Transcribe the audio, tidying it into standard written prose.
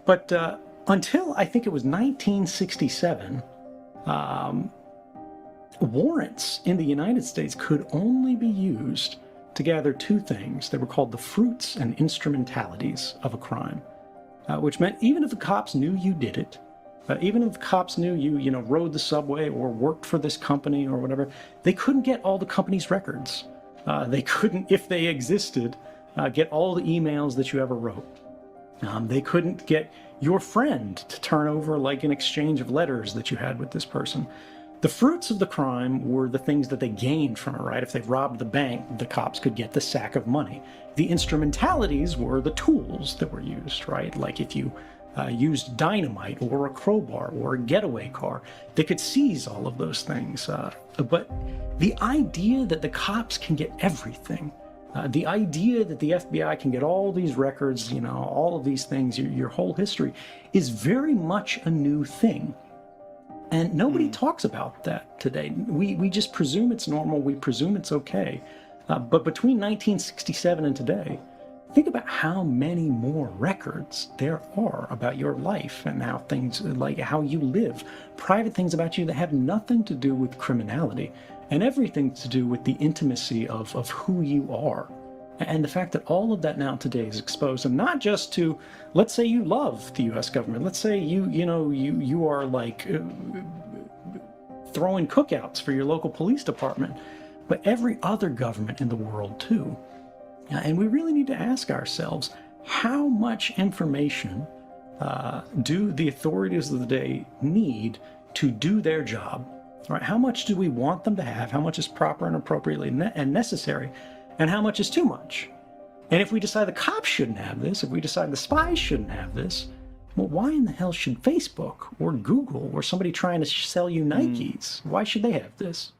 But until I think it was 1967, warrants in the United States could only be used to gather two things. They were called the fruits and instrumentalities of a crime, which meant even if the cops knew you did it, even if the cops knew you rode the subway or worked for this company or whatever, they couldn't get all the company's records. They couldn't, if they existed, get all the emails that you ever wrote. They couldn't get your friend to turn over like an exchange of letters that you had with this person. The fruits of the crime were the things that they gained from it, right? If they robbed the bank, the cops could get the sack of money. The instrumentalities were the tools that were used, right? Like if you used dynamite or a crowbar or a getaway car, they could seize all of those things. But the idea that the cops can get everything, the idea that the FBI can get all these records, all of these things, your whole history, is very much a new thing. And nobody talks about that today. We just presume it's normal. We presume it's okay. But between 1967 and today, think about how many more records there are about your life and how things, like how you live, private things about you that have nothing to do with criminality and everything to do with the intimacy of who you are. And the fact that all of that now today is exposed, and not just to, let's say you love the U.S. government. Let's say you are like throwing cookouts for your local police department, but every other government in the world too. And we really need to ask ourselves, how much information do the authorities of the day need to do their job? Right? How much do we want them to have? How much is proper and appropriately and necessary? And how much is too much? And if we decide the cops shouldn't have this, if we decide the spies shouldn't have this, well, why in the hell should Facebook or Google or somebody trying to sell you Nikes, why should they have this?